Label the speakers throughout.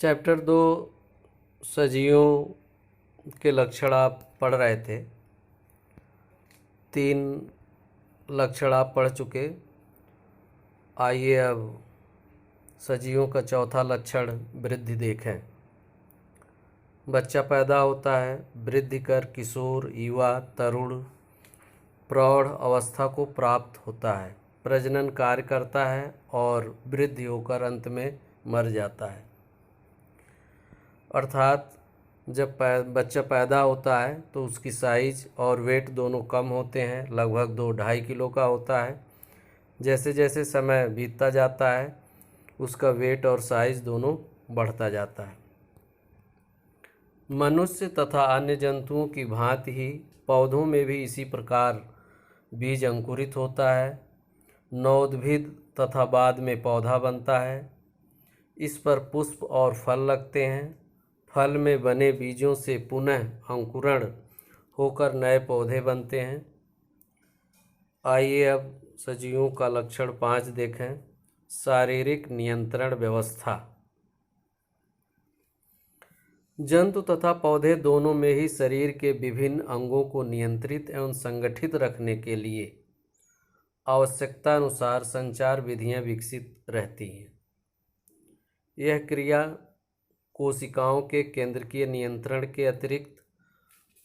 Speaker 1: Chapter 2 सजीवों के लक्षण आप पढ़ रहे थे। 3 लक्षण आप पढ़ चुके। आइए अब सजीवों का चौथा लक्षण वृद्धि देखें। बच्चा पैदा होता है, वृद्धि कर किशोर, युवा, तरुण, प्रौढ़ अवस्था को प्राप्त होता है, प्रजनन कार्य करता है और वृद्धि होकर अंत में मर जाता है। अर्थात जब बच्चा पैदा होता है तो उसकी साइज और वेट दोनों कम होते हैं, लगभग 2-2.5 किलो का होता है। जैसे जैसे समय बीतता जाता है उसका वेट और साइज दोनों बढ़ता जाता है। मनुष्य तथा अन्य जंतुओं की भांति ही पौधों में भी इसी प्रकार बीज अंकुरित होता है, नवोद्भिद तथा बाद में पौधा बनता है। इस पर पुष्प और फल लगते हैं। फल में बने बीजों से पुनः अंकुरण होकर नए पौधे बनते हैं। आइए अब सजीवों का लक्षण 5 देखें। शारीरिक नियंत्रण व्यवस्था। जंतु तथा पौधे दोनों में ही शरीर के विभिन्न अंगों को नियंत्रित एवं संगठित रखने के लिए आवश्यकता अनुसार संचार विधियां विकसित रहती हैं। यह क्रिया कोशिकाओं के केंद्रकीय नियंत्रण के अतिरिक्त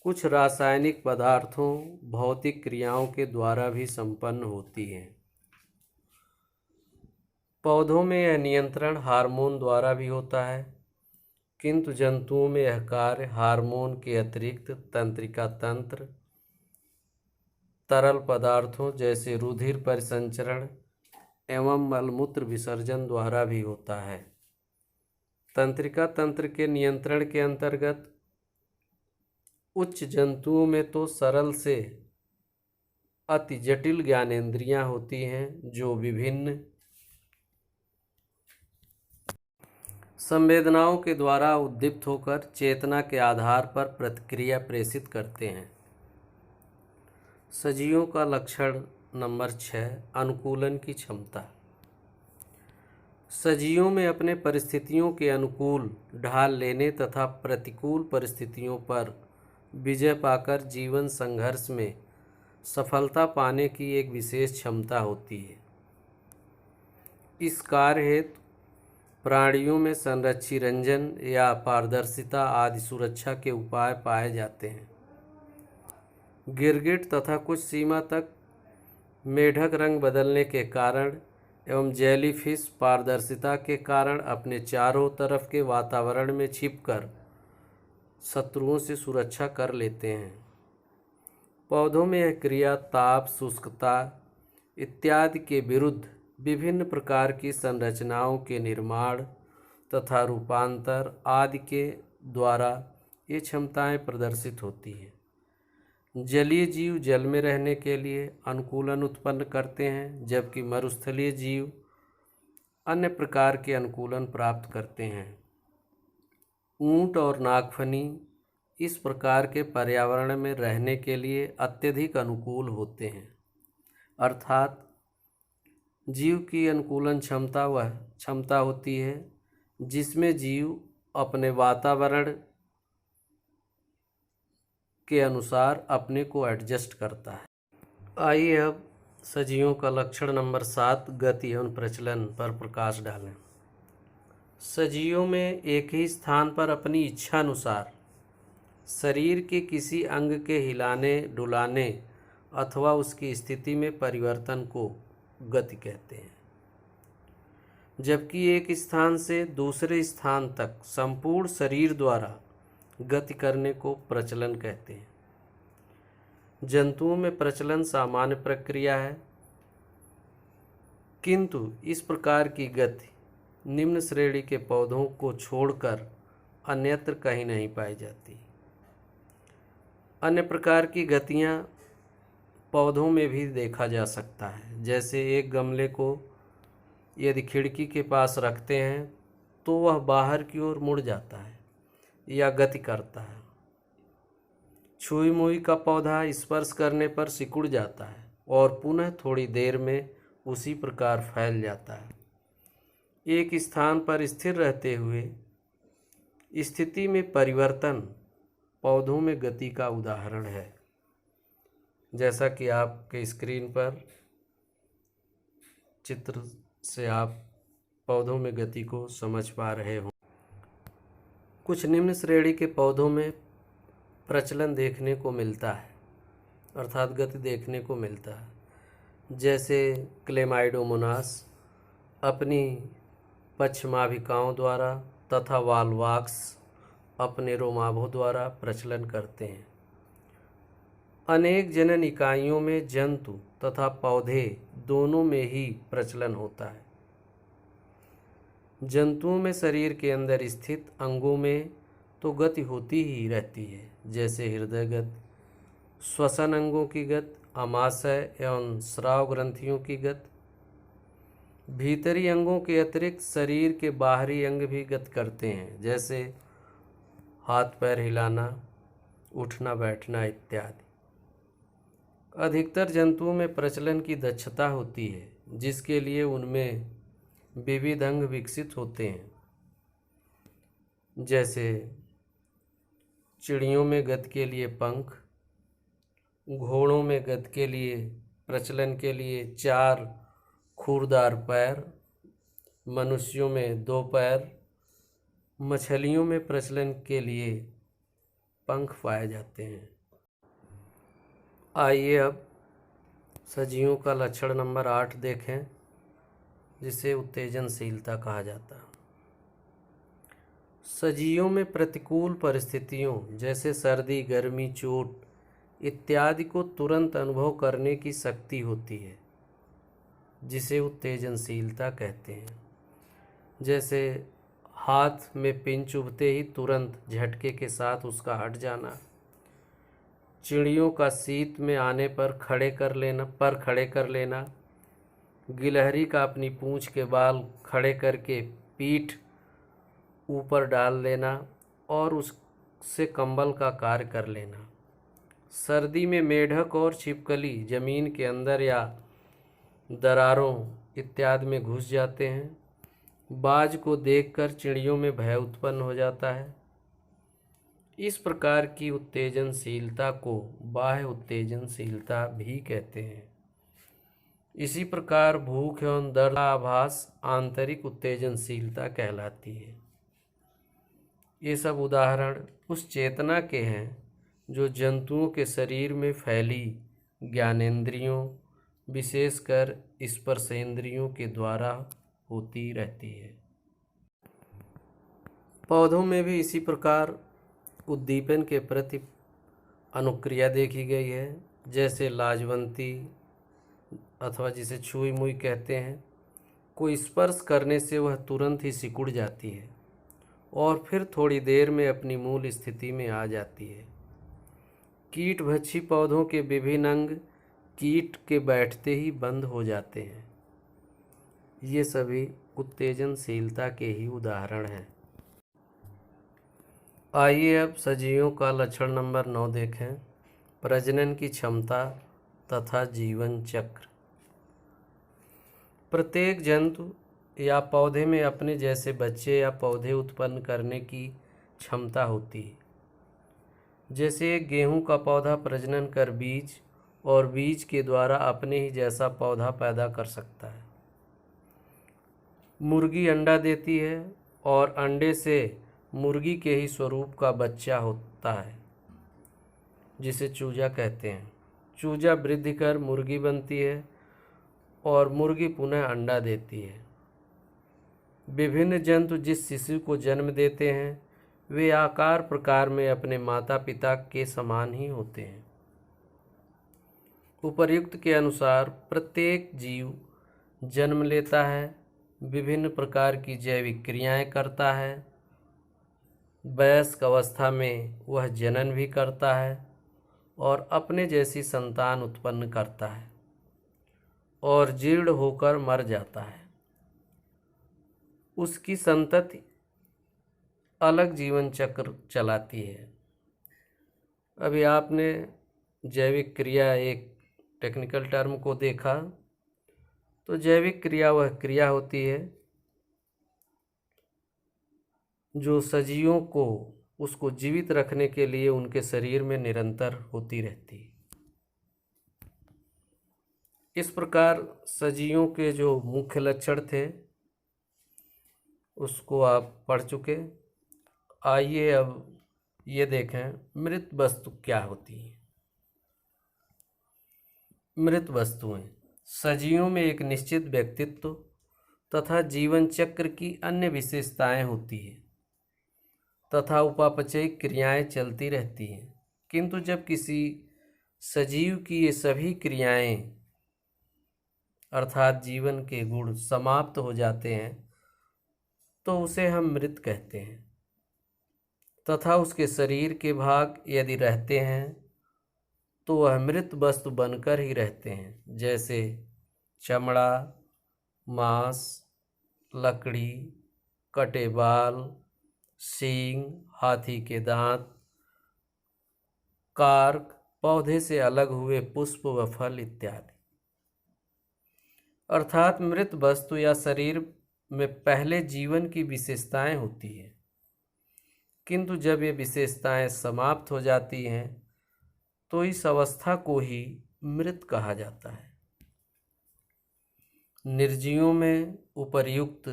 Speaker 1: कुछ रासायनिक पदार्थों, भौतिक क्रियाओं के द्वारा भी संपन्न होती है। पौधों में यह नियंत्रण हार्मोन द्वारा भी होता है, किंतु जंतुओं में यह कार्य हार्मोन के अतिरिक्त तंत्रिका तंत्र, तरल पदार्थों जैसे रुधिर परिसंचरण एवं मलमूत्र विसर्जन द्वारा भी होता है। तंत्रिका तंत्र के नियंत्रण के अंतर्गत उच्च जंतुओं में तो सरल से अति जटिल ज्ञानेंद्रियां होती हैं जो विभिन्न संवेदनाओं के द्वारा उद्दीप्त होकर चेतना के आधार पर प्रतिक्रिया प्रेषित करते हैं। सजीवों का लक्षण नंबर 6 अनुकूलन की क्षमता। सजीवों में अपने परिस्थितियों के अनुकूल ढाल लेने तथा प्रतिकूल परिस्थितियों पर विजय पाकर जीवन संघर्ष में सफलता पाने की एक विशेष क्षमता होती है। इस कार्य हेतु प्राणियों में संरक्षी रंजन या पारदर्शिता आदि सुरक्षा के उपाय पाए जाते हैं। गिरगिट तथा कुछ सीमा तक मेढक रंग बदलने के कारण एवं जेलीफिश पारदर्शिता के कारण अपने चारों तरफ के वातावरण में छिपकर शत्रुओं से सुरक्षा कर लेते हैं। पौधों में यह क्रिया ताप, शुष्कता इत्यादि के विरुद्ध विभिन्न प्रकार की संरचनाओं के निर्माण तथा रूपांतर आदि के द्वारा ये क्षमताएं प्रदर्शित होती हैं। जलीय जीव जल में रहने के लिए अनुकूलन उत्पन्न करते हैं, जबकि मरुस्थलीय जीव अन्य प्रकार के अनुकूलन प्राप्त करते हैं। ऊंट और नागफनी इस प्रकार के पर्यावरण में रहने के लिए अत्यधिक अनुकूल होते हैं। अर्थात जीव की अनुकूलन क्षमता वह क्षमता होती है जिसमें जीव अपने वातावरण के अनुसार अपने को एडजस्ट करता है। आइए अब सजीवों का लक्षण नंबर 7 गति एवं प्रचलन पर प्रकाश डालें। सजीवों में एक ही स्थान पर अपनी इच्छा अनुसार शरीर के किसी अंग के हिलाने डुलाने अथवा उसकी स्थिति में परिवर्तन को गति कहते हैं, जबकि एक स्थान से दूसरे स्थान तक संपूर्ण शरीर द्वारा गति करने को प्रचलन कहते हैं। जंतुओं में प्रचलन सामान्य प्रक्रिया है, किंतु इस प्रकार की गति निम्न श्रेणी के पौधों को छोड़कर अन्यत्र कहीं नहीं पाई जाती। अन्य प्रकार की गतियां पौधों में भी देखा जा सकता है। जैसे एक गमले को यदि खिड़की के पास रखते हैं तो वह बाहर की ओर मुड़ जाता है या गति करता है। छुई मुई का पौधा स्पर्श करने पर सिकुड़ जाता है और पुनः थोड़ी देर में उसी प्रकार फैल जाता है। एक स्थान पर स्थिर रहते हुए स्थिति में परिवर्तन पौधों में गति का उदाहरण है। जैसा कि आपके स्क्रीन पर चित्र से आप पौधों में गति को समझ पा रहे हो। कुछ निम्न श्रेणी के पौधों में प्रचलन देखने को मिलता है, अर्थात गति देखने को मिलता है। जैसे क्लेमाइडोमोनास अपनी पश्चमाभिकाओं द्वारा तथा वालवाक्स अपने रोमाभों द्वारा प्रचलन करते हैं। अनेक जनन इकाइयों में जंतु तथा पौधे दोनों में ही प्रचलन होता है। जंतुओं में शरीर के अंदर स्थित अंगों में तो गति होती ही रहती है, जैसे हृदय गति, श्वसन अंगों की गति, आमाशय एवं स्राव ग्रंथियों की गति। भीतरी अंगों के अतिरिक्त शरीर के बाहरी अंग भी गति करते हैं, जैसे हाथ पैर हिलाना, उठना बैठना इत्यादि। अधिकतर जंतुओं में प्रचलन की दक्षता होती है, जिसके लिए उनमें विविध अंग विकसित होते हैं। जैसे चिड़ियों में गति के लिए पंख, घोड़ों में गति के लिए प्रचलन के लिए 4 खुरदार पैर, मनुष्यों में 2 पैर, मछलियों में प्रचलन के लिए पंख पाए जाते हैं। आइए अब सजीवों का लक्षण नंबर 8 देखें, जिसे उत्तेजनशीलता कहा जाता है। सजीवों में प्रतिकूल परिस्थितियों जैसे सर्दी, गर्मी, चोट इत्यादि को तुरंत अनुभव करने की शक्ति होती है, जिसे उत्तेजनशीलता कहते हैं। जैसे हाथ में पिन चुभते ही तुरंत झटके के साथ उसका हट जाना, चिड़ियों का शीत में आने पर खड़े कर लेना, गिलहरी का अपनी पूंछ के बाल खड़े करके पीठ ऊपर डाल लेना और उससे कंबल का कार्य कर लेना। सर्दी में मेढक और छिपकली जमीन के अंदर या दरारों इत्यादि में घुस जाते हैं। बाज को देखकर चिड़ियों में भय उत्पन्न हो जाता है। इस प्रकार की उत्तेजनशीलता को बाह्य उत्तेजनशीलता भी कहते हैं। इसी प्रकार भूख एवं दर्द का आभास आंतरिक उत्तेजनशीलता कहलाती है। ये सब उदाहरण उस चेतना के हैं जो जंतुओं के शरीर में फैली ज्ञानेंद्रियों, विशेषकर स्पर्शेंद्रियों के द्वारा होती रहती है। पौधों में भी इसी प्रकार उद्दीपन के प्रति अनुक्रिया देखी गई है। जैसे लाजवंती अथवा जिसे छुई मुई कहते हैं, को स्पर्श करने से वह तुरंत ही सिकुड़ जाती है और फिर थोड़ी देर में अपनी मूल स्थिति में आ जाती है। कीटभक्षी पौधों के विभिन्न अंग कीट के बैठते ही बंद हो जाते हैं। ये सभी उत्तेजनशीलता के ही उदाहरण हैं। आइए अब सजीवों का लक्षण नंबर 9 देखें, प्रजनन की क्षमता तथा जीवन चक्र। प्रत्येक जंतु या पौधे में अपने जैसे बच्चे या पौधे उत्पन्न करने की क्षमता होती है। जैसे एक गेहूं का पौधा प्रजनन कर बीज और बीज के द्वारा अपने ही जैसा पौधा पैदा कर सकता है। मुर्गी अंडा देती है और अंडे से मुर्गी के ही स्वरूप का बच्चा होता है, जिसे चूजा कहते हैं। चूजा वृद्धि कर मुर्गी बनती है और मुर्गी पुनः अंडा देती है। विभिन्न जंतु जिस शिशु को जन्म देते हैं वे आकार प्रकार में अपने माता पिता के समान ही होते हैं। उपर्युक्त के अनुसार प्रत्येक जीव जन्म लेता है, विभिन्न प्रकार की जैविक क्रियाएं करता है, वयस्क अवस्था में वह जनन भी करता है और अपने जैसी संतान उत्पन्न करता है और जीर्ण होकर मर जाता है। उसकी संतति अलग जीवन चक्र चलाती है। अभी आपने जैविक क्रिया एक टेक्निकल टर्म को देखा, तो जैविक क्रिया वह क्रिया होती है जो सजीवों को उसको जीवित रखने के लिए उनके शरीर में निरंतर होती रहती है। इस प्रकार सजीवों के जो मुख्य लक्षण थे उसको आप पढ़ चुके। आइए अब ये देखें मृत वस्तु क्या होती है। मृत वस्तुएं सजीवों में एक निश्चित व्यक्तित्व तथा जीवन चक्र की अन्य विशेषताएं होती है तथा उपापचयी क्रियाएं चलती रहती हैं, किंतु जब किसी सजीव की ये सभी क्रियाएं अर्थात जीवन के गुण समाप्त हो जाते हैं तो उसे हम मृत कहते हैं तथा उसके शरीर के भाग यदि रहते हैं तो वह मृत वस्तु बनकर ही रहते हैं, जैसे चमड़ा, मांस, लकड़ी, कटे बाल, सींग, हाथी के दांत, कार्क, पौधे से अलग हुए पुष्प व फल इत्यादि। अर्थात मृत वस्तु या शरीर में पहले जीवन की विशेषताएं होती है, किंतु जब ये विशेषताएं समाप्त हो जाती हैं तो इस अवस्था को ही मृत कहा जाता है। निर्जीवों में उपर्युक्त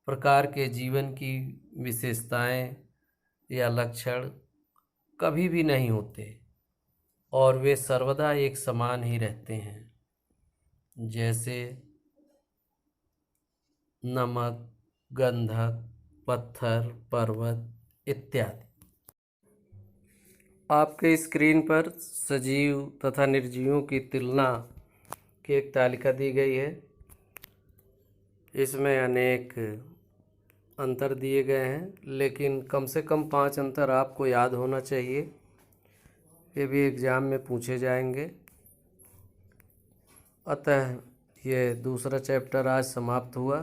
Speaker 1: प्रकार के जीवन की विशेषताएं या लक्षण कभी भी नहीं होते और वे सर्वदा एक समान ही रहते हैं, जैसे नमक, गंधक, पत्थर, पर्वत इत्यादि। आपके स्क्रीन पर सजीव तथा निर्जीवों की तुलना की एक तालिका दी गई है। इसमें अनेक अंतर दिए गए हैं, लेकिन कम से कम 5 अंतर आपको याद होना चाहिए। ये भी एग्ज़ाम में पूछे जाएंगे। अतः ये दूसरा चैप्टर आज समाप्त हुआ।